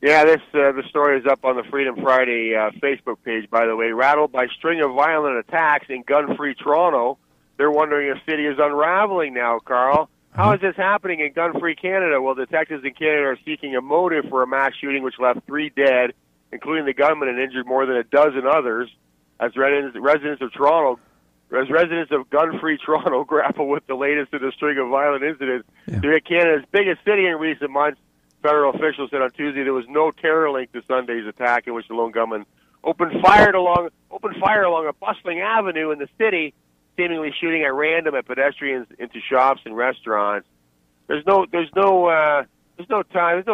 Yeah, the story is up on the Freedom Friday Facebook page, by the way. Rattled by string of violent attacks in gun-free Toronto, they're wondering if city is unraveling now, Carl. How is this happening in gun-free Canada? Well, detectives in Canada are seeking a motive for a mass shooting which left 3 dead, including the gunman, and injured more than a dozen others. As residents of gun-free Toronto grapple with the latest in a string of violent incidents to hit Canada's biggest city in recent months, federal officials said on Tuesday there was no terror link to Sunday's attack in which the lone gunman opened fire along a bustling avenue in the city, seemingly shooting at random at pedestrians into shops and restaurants. There's no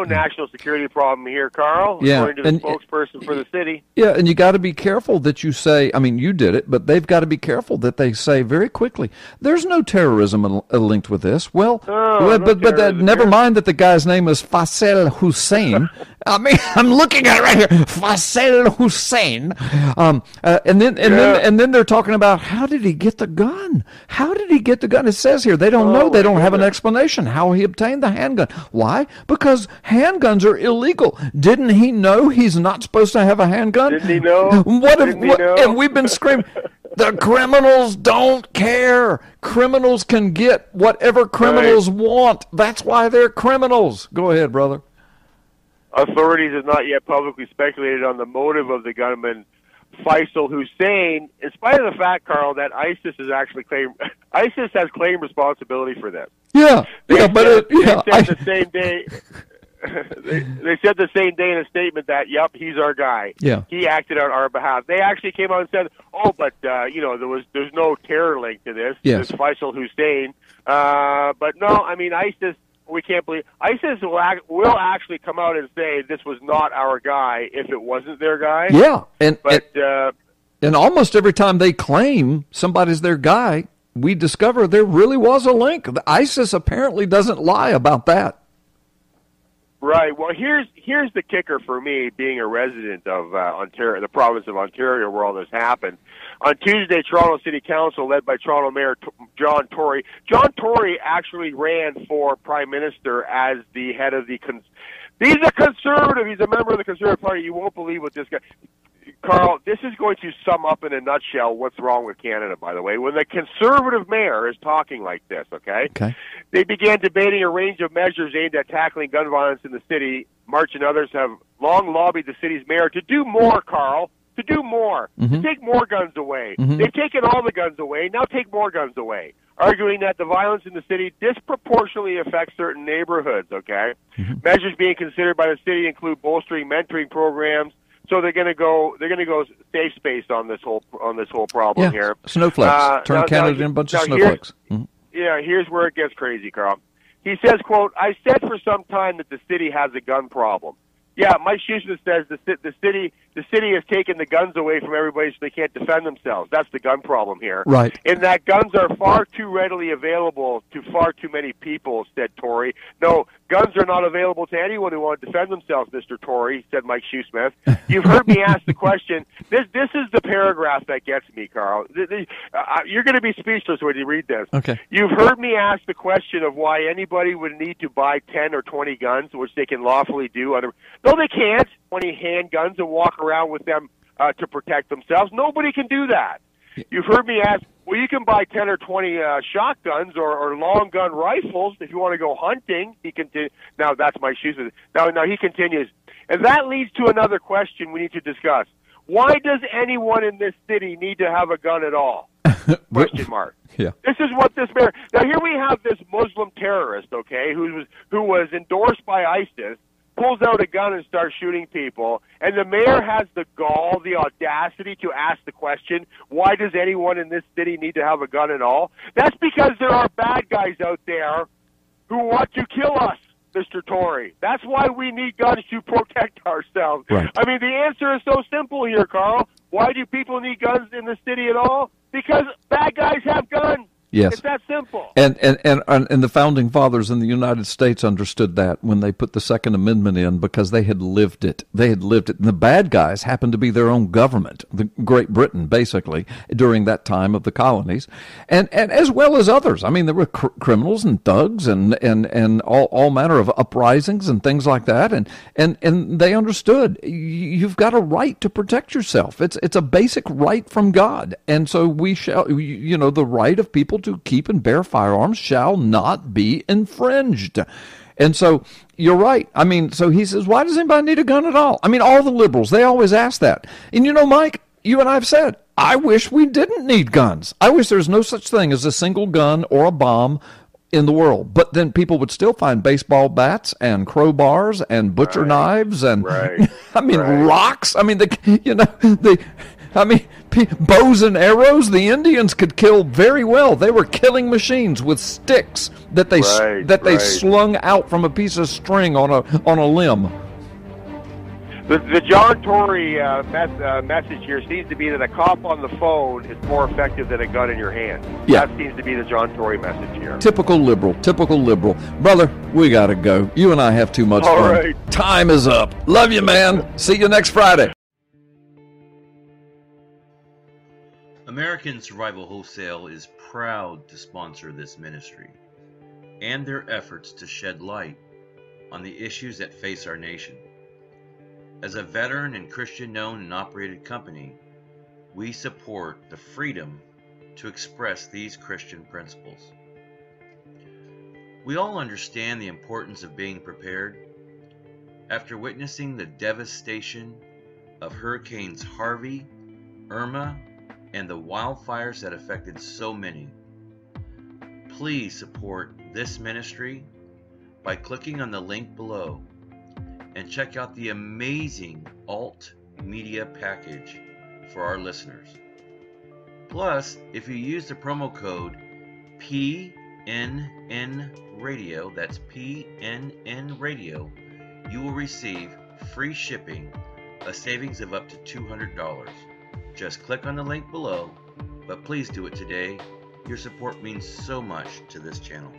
national security problem here, Carl, according to the spokesperson for the city. Yeah, and you got to be careful that you say, I mean, you did it, but they've got to be careful that they say very quickly, there's no terrorism linked with this. Well, never mind that the guy's name is Faisal Hussein. I mean, I'm looking at it right here, Faisal Hussein. And then they're talking about, how did he get the gun? How did he get the gun? It says here, they don't know. They don't have an explanation how he obtained the handgun. Why? Because handguns are illegal. Didn't he know he's not supposed to have a handgun? Didn't he know? And we've been screaming, the criminals don't care. Criminals can get whatever criminals want. That's why they're criminals. Go ahead, brother. Authorities have not yet publicly speculated on the motive of the gunman, Faisal Hussein, in spite of the fact, Carl, that ISIS has claimed responsibility for this. Yeah, They said the same day. They said the same day in a statement that, yep, he's our guy. Yeah. He acted on our behalf. They actually came out and said, there's no terror link to this. Yes. This Faisal Hussein. But no, I mean, ISIS, we can't believe, ISIS will actually come out and say this was not our guy if it wasn't their guy. Yeah, and almost every time they claim somebody's their guy, we discover there really was a link. The ISIS apparently doesn't lie about that. Right. Well, here's the kicker for me, being a resident of Ontario, the province of Ontario, where all this happened. On Tuesday, Toronto City Council, led by Toronto Mayor John Tory. John Tory actually ran for Prime Minister as the head of the... He's a conservative. He's a member of the Conservative Party. You won't believe what this guy... Carl, this is going to sum up in a nutshell what's wrong with Canada, by the way. When the Conservative mayor is talking like this, okay? They began debating a range of measures aimed at tackling gun violence in the city. March and others have long lobbied the city's mayor to do more, Carl, to do more, to take more guns away. They've taken all the guns away. Now take more guns away, arguing that the violence in the city disproportionately affects certain neighborhoods, okay? Measures being considered by the city include bolstering mentoring programs. So they're going to go safe space on this whole problem here. Snowflakes. Turn Canada into a bunch of snowflakes. Yeah, here's where it gets crazy, Carl. He says, quote, I said for some time that the city has a gun problem. Yeah, Mike Schuster says the city has taken the guns away from everybody so they can't defend themselves. That's the gun problem here. Right. And that guns are far too readily available to far too many people, said Tory. No, guns are not available to anyone who wants to defend themselves, Mr. Tory, said Mike Shoesmith. You've heard me ask the question. This is the paragraph that gets me, Carl. You're going to be speechless when you read this. Okay. You've heard me ask the question of why anybody would need to buy 10 or 20 guns, which they can lawfully do. No, they can't. 20 handguns and walk around with them to protect themselves. Nobody can do that. You've heard me ask, well, you can buy 10 or 20 shotguns or long gun rifles if you want to go hunting. Now, that's my shoes. Now he continues. And that leads to another question we need to discuss. Why does anyone in this city need to have a gun at all? Question mark. Yeah. This is what this mayor... Now, here we have this Muslim terrorist, okay, who was endorsed by ISIS, pulls out a gun and starts shooting people, and the mayor has the gall, the audacity to ask the question, why does anyone in this city need to have a gun at all? That's because there are bad guys out there who want to kill us, Mr. Tory. That's why we need guns to protect ourselves. Right. I mean, the answer is so simple here, Carl. Why do people need guns in the city at all? Because bad guys have guns. Yes. It's that simple. And the founding fathers in the United States understood that when they put the Second Amendment in, because they had lived it. They had lived it. And the bad guys happened to be their own government, the Great Britain, basically, during that time of the colonies, and as well as others. I mean, there were criminals and thugs and all manner of uprisings and things like that. And they understood you've got a right to protect yourself. It's a basic right from God. And so we shall, the right of people to keep and bear firearms shall not be infringed. And so you're right. I mean, so he says, why does anybody need a gun at all? I mean, all the liberals, they always ask that. And Mike, you and I have said, I wish we didn't need guns. I wish there's no such thing as a single gun or a bomb in the world. But then people would still find baseball bats and crowbars and butcher knives and rocks. I mean, bows and arrows, the Indians could kill very well. They were killing machines with sticks that they slung out from a piece of string on a limb. The John Tory message here seems to be that a cop on the phone is more effective than a gun in your hand. Yeah. That seems to be the John Tory message here. Typical liberal. Brother, we got to go. You and I have too much fun. Right. Time is up. Love you, man. See you next Friday. American Survival Wholesale is proud to sponsor this ministry and their efforts to shed light on the issues that face our nation. As a veteran and Christian-owned and operated company, we support the freedom to express these Christian principles. We all understand the importance of being prepared. After witnessing the devastation of Hurricanes Harvey, Irma, and the wildfires that affected so many, please support this ministry by clicking on the link below and check out the amazing alt media package for our listeners. Plus, if you use the promo code PNN Radio, that's PNN Radio, you will receive free shipping, a savings of up to $200. Just click on the link below, but please do it today. Your support means so much to this channel.